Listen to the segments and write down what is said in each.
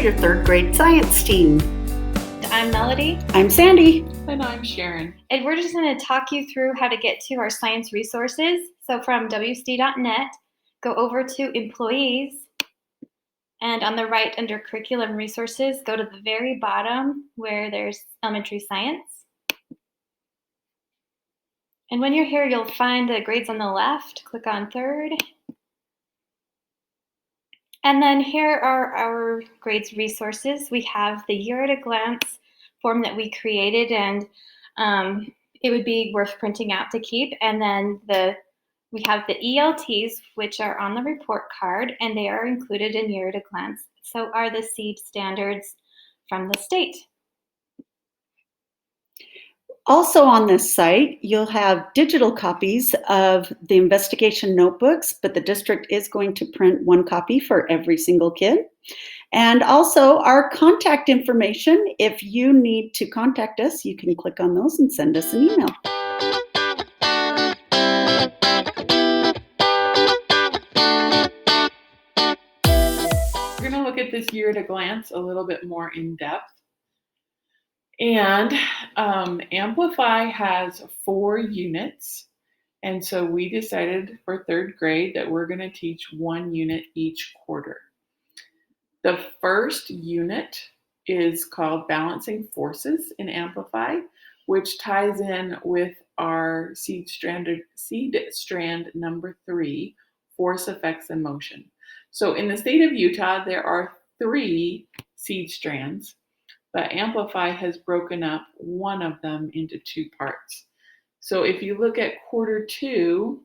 your third grade science team. I'm Melody. I'm Sandy. And I'm Sharon. And we're just going to talk you through how to get to our science resources. So from WSD.net, go over to Employees, and on the right under Curriculum Resources, go to the very bottom where there's Elementary Science. And when you're here, you'll find the grades on the left. Click on third. And then here are our grades resources. We have the Year at a Glance form that we created, and it would be worth printing out to keep. And then we have the ELTs, which are on the report card, and they are included in Year at a Glance. So are the SEED standards from the state. Also on this site, you'll have digital copies of the investigation notebooks, but the district is going to print one copy for every single kid. And also our contact information. If you need to contact us, you can click on those and send us an email. We're going to look at this Year at a Glance a little bit more in depth. And Amplify has 4 units. And so we decided for third grade that we're going to teach 1 unit each quarter. The first unit is called Balancing Forces in Amplify, which ties in with our seed strand number 3, Force, Effects, and Motion. So in the state of Utah, there are 3 seed strands, but Amplify has broken up one of them into 2 parts. So if you look at quarter 2,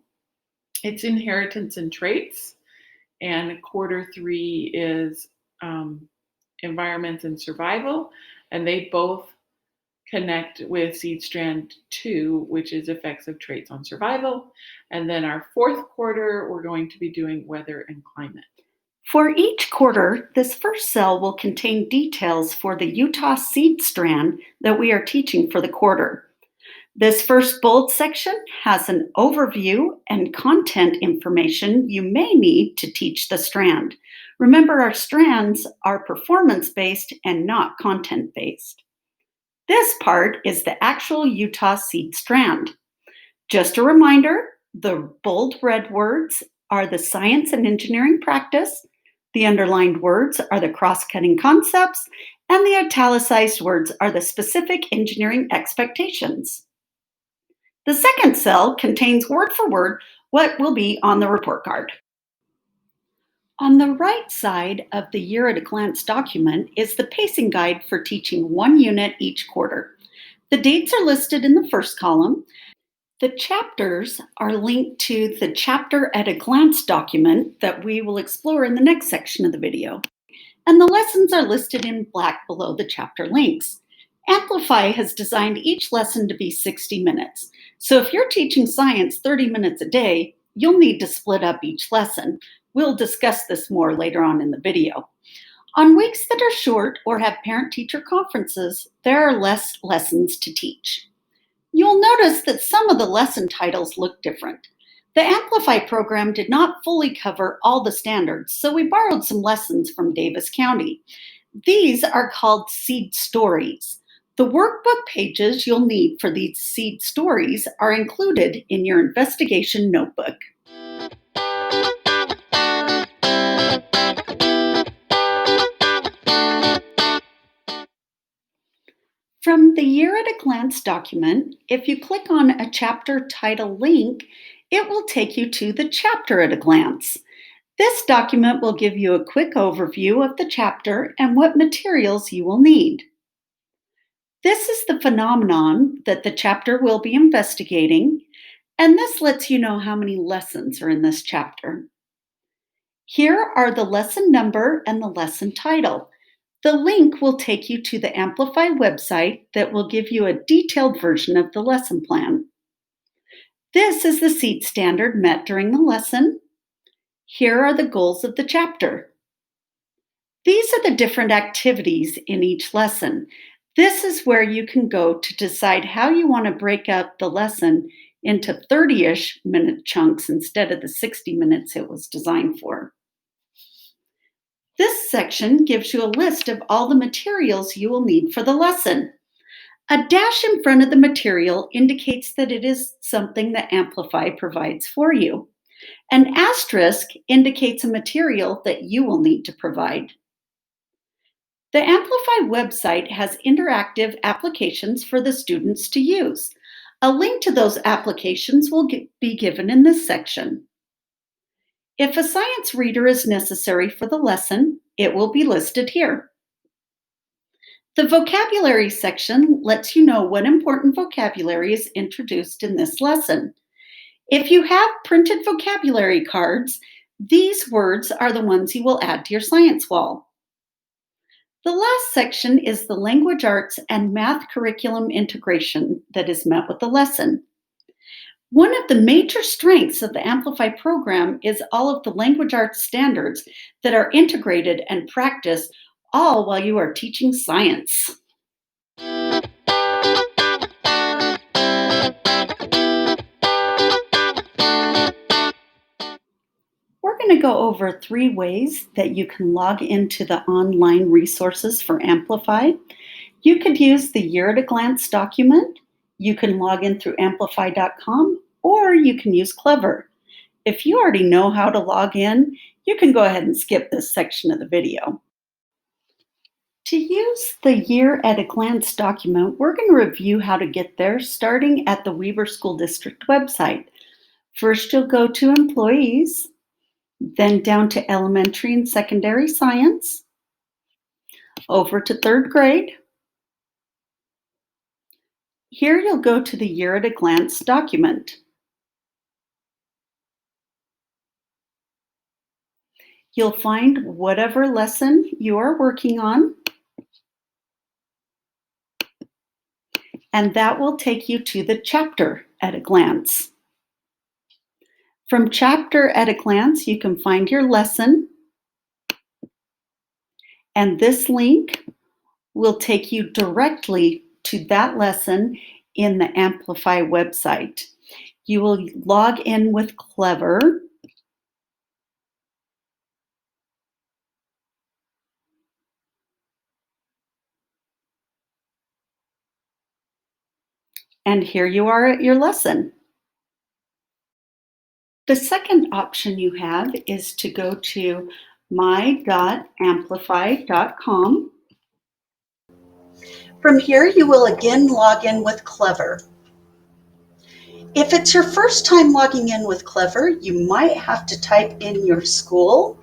it's Inheritance and Traits, and quarter 3 is Environments and Survival, and they both connect with seed strand 2, which is Effects of Traits on Survival. And then our 4th quarter, we're going to be doing Weather and Climate. For each quarter, this first cell will contain details for the Utah seed strand that we are teaching for the quarter. This first bold section has an overview and content information you may need to teach the strand. Remember, our strands are performance-based and not content-based. This part is the actual Utah seed strand. Just a reminder, the bold red words are the science and engineering practice, the underlined words are the cross-cutting concepts, and the italicized words are the specific engineering expectations. The second cell contains word for word what will be on the report card. On the right side of the Year at a Glance document is the pacing guide for teaching 1 unit each quarter. The dates are listed in the first column. The chapters are linked to the Chapter at a Glance document that we will explore in the next section of the video. And the lessons are listed in black below the chapter links. Amplify has designed each lesson to be 60 minutes. So if you're teaching science 30 minutes a day, you'll need to split up each lesson. We'll discuss this more later on in the video. On weeks that are short or have parent-teacher conferences, there are less lessons to teach. You'll notice that some of the lesson titles look different. The Amplify program did not fully cover all the standards, so we borrowed some lessons from Davis County. These are called seed stories. The workbook pages you'll need for these seed stories are included in your investigation notebook. From the Year at a Glance document, if you click on a chapter title link, it will take you to the Chapter at a Glance. This document will give you a quick overview of the chapter and what materials you will need. This is the phenomenon that the chapter will be investigating, and this lets you know how many lessons are in this chapter. Here are the lesson number and the lesson title. The link will take you to the Amplify website that will give you a detailed version of the lesson plan. This is the seed standard met during the lesson. Here are the goals of the chapter. These are the different activities in each lesson. This is where you can go to decide how you want to break up the lesson into 30-ish minute chunks instead of the 60 minutes it was designed for. This section gives you a list of all the materials you will need for the lesson. A dash in front of the material indicates that it is something that Amplify provides for you. An asterisk indicates a material that you will need to provide. The Amplify website has interactive applications for the students to use. A link to those applications will be given in this section. If a science reader is necessary for the lesson, it will be listed here. The vocabulary section lets you know what important vocabulary is introduced in this lesson. If you have printed vocabulary cards, these words are the ones you will add to your science wall. The last section is the language arts and math curriculum integration that is met with the lesson. One of the major strengths of the Amplify program is all of the language arts standards that are integrated and practiced all while you are teaching science. We're going to go over 3 ways that you can log into the online resources for Amplify. You could use the Year at a Glance document. You can log in through amplify.com, or you can use Clever. If you already know how to log in, you can go ahead and skip this section of the video. To use the Year at a Glance document, we're going to review how to get there starting at the Weber School District website. First, you'll go to Employees, then down to Elementary and Secondary Science, over to 3rd grade. Here you'll go to the Year at a Glance document. You'll find whatever lesson you are working on, and that will take you to the Chapter at a Glance. From Chapter at a Glance, you can find your lesson, and this link will take you directly to that lesson in the Amplify website. You will log in with Clever. And here you are at your lesson. The second option you have is to go to my.amplify.com. From here, you will again log in with Clever. If it's your first time logging in with Clever, you might have to type in your school,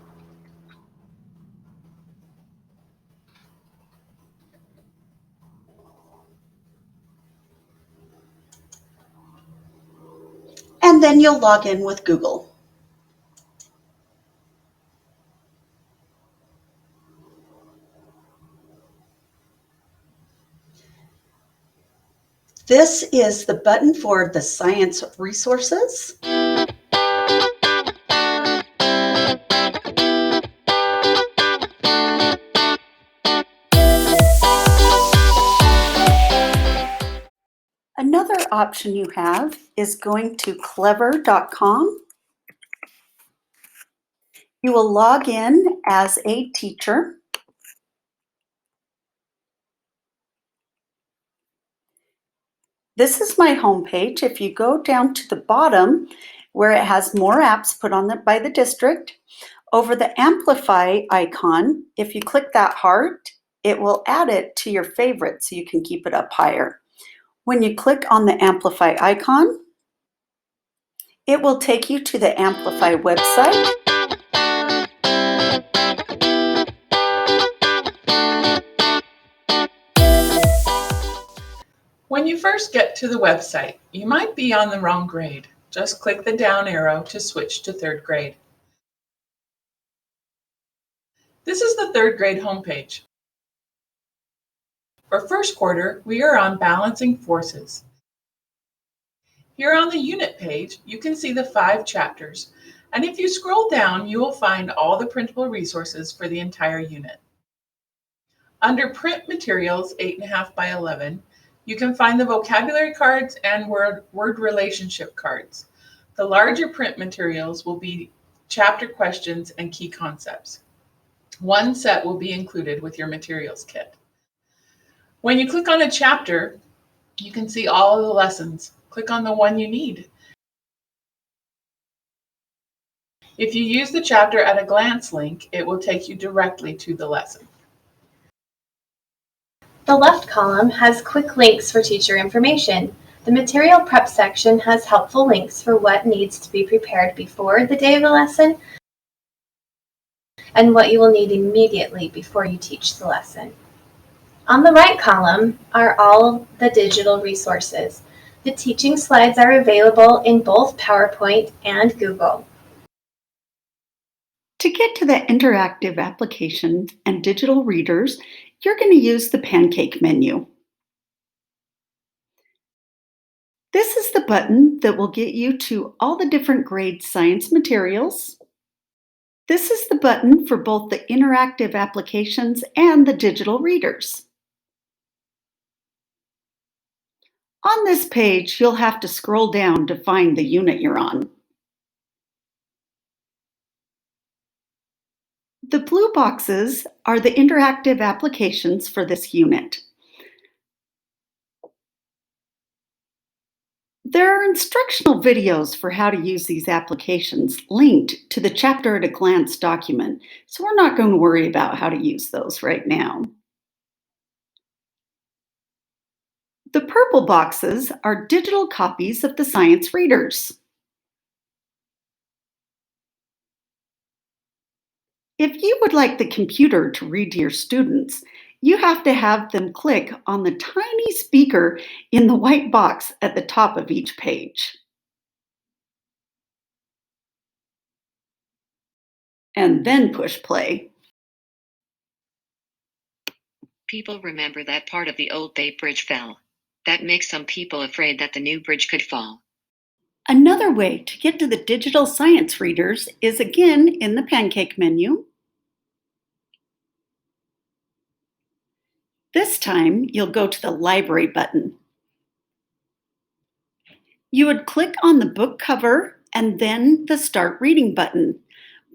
and then you'll log in with Google. This is the button for the science resources. Another option you have is going to clever.com. You will log in as a teacher. This is my homepage. If you go down to the bottom where it has more apps put on by the district, over the Amplify icon, if you click that heart, it will add it to your favorite so you can keep it up higher. When you click on the Amplify icon, it will take you to the Amplify website. When you first get to the website, you might be on the wrong grade. Just click the down arrow to switch to 3rd grade. This is the 3rd grade homepage. For first quarter, we are on Balancing Forces. Here on the unit page, you can see the 5 chapters, and if you scroll down, you will find all the printable resources for the entire unit. Under Print Materials 8.5 by 11, you can find the vocabulary cards and word relationship cards. The larger print materials will be chapter questions and key concepts. One set will be included with your materials kit. When you click on a chapter, you can see all of the lessons. Click on the one you need. If you use the chapter at a glance link, it will take you directly to the lesson. The left column has quick links for teacher information. The material prep section has helpful links for what needs to be prepared before the day of the lesson and what you will need immediately before you teach the lesson. On the right column are all the digital resources. The teaching slides are available in both PowerPoint and Google. To get to the interactive applications and digital readers, you're going to use the Pancake menu. This is the button that will get you to all the different grade science materials. This is the button for both the interactive applications and the digital readers. On this page, you'll have to scroll down to find the unit you're on. The blue boxes are the interactive applications for this unit. There are instructional videos for how to use these applications linked to the Chapter at a Glance document, so we're not going to worry about how to use those right now. The purple boxes are digital copies of the science readers. If you would like the computer to read to your students, you have to have them click on the tiny speaker in the white box at the top of each page. And then push play. People remember that part of the old Bay Bridge fell. That makes some people afraid that the new bridge could fall. Another way to get to the digital science readers is again in the Pancake menu. This time, you'll go to the Library button. You would click on the book cover and then the Start Reading button.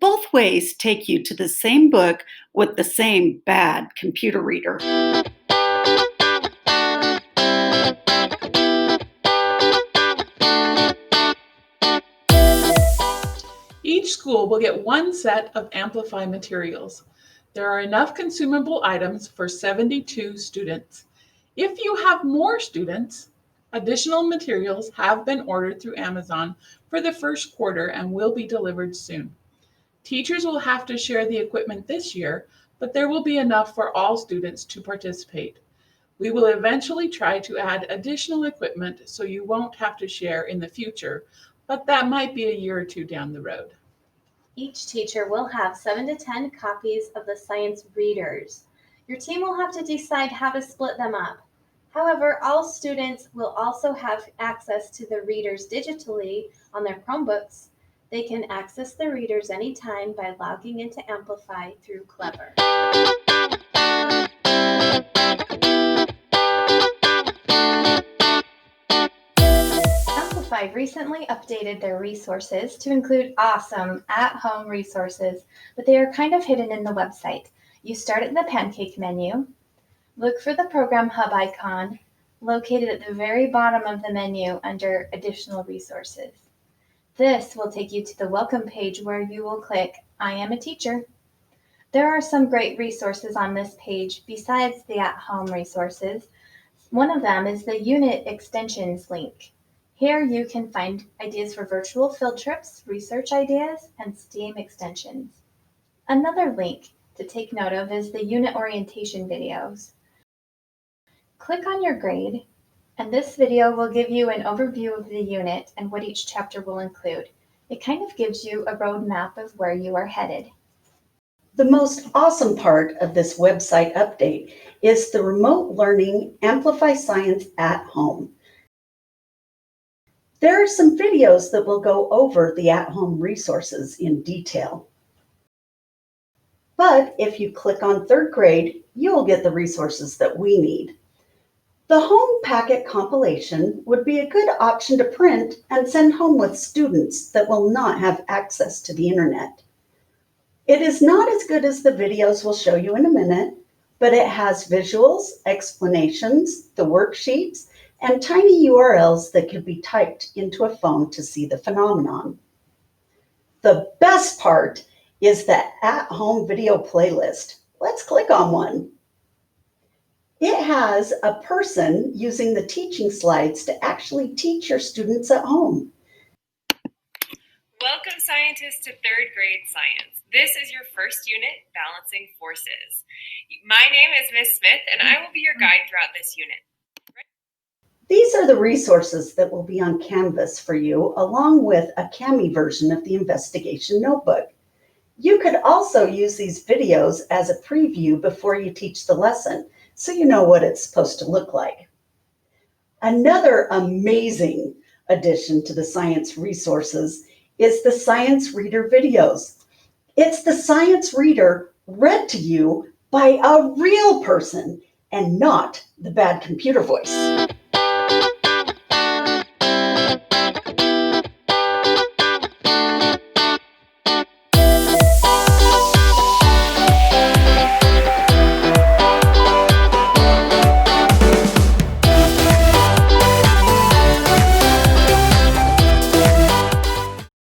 Both ways take you to the same book with the same bad computer reader. Each school will get one set of Amplify materials. There are enough consumable items for 72 students. If you have more students, additional materials have been ordered through Amazon for the first quarter and will be delivered soon. Teachers will have to share the equipment this year, but there will be enough for all students to participate. We will eventually try to add additional equipment so you won't have to share in the future, but that might be a year or two down the road. Each teacher will have 7 to 10 copies of the science readers. Your team will have to decide how to split them up. However, all students will also have access to the readers digitally on their Chromebooks. They can access the readers anytime by logging into Amplify through Clever. Amplify recently updated their resources to include awesome at-home resources, but they are kind of hidden in the website. You start at the Pancake menu, look for the Program Hub icon, located at the very bottom of the menu under Additional Resources. This will take you to the Welcome page where you will click I am a teacher. There are some great resources on this page besides the at-home resources. One of them is the Unit Extensions link. Here you can find ideas for virtual field trips, research ideas, and STEAM extensions. Another link to take note of is the unit orientation videos. Click on your grade, and this video will give you an overview of the unit and what each chapter will include. It kind of gives you a roadmap of where you are headed. The most awesome part of this website update is the remote learning Amplify Science at Home. There are some videos that will go over the at-home resources in detail. But if you click on third grade, you will get the resources that we need. The home packet compilation would be a good option to print and send home with students that will not have access to the internet. It is not as good as the videos we'll show you in a minute, but it has visuals, explanations, the worksheets, and tiny URLs that could be typed into a phone to see the phenomenon. The best part is the at-home video playlist. Let's click on one. It has a person using the teaching slides to actually teach your students at home. Welcome, scientists, to third grade science. This is your first unit, Balancing Forces. My name is Miss Smith, and I will be your guide throughout this unit. These are the resources that will be on Canvas for you, along with a Kami version of the investigation notebook. You could also use these videos as a preview before you teach the lesson, so you know what it's supposed to look like. Another amazing addition to the science resources is the Science Reader videos. It's the Science Reader read to you by a real person and not the bad computer voice.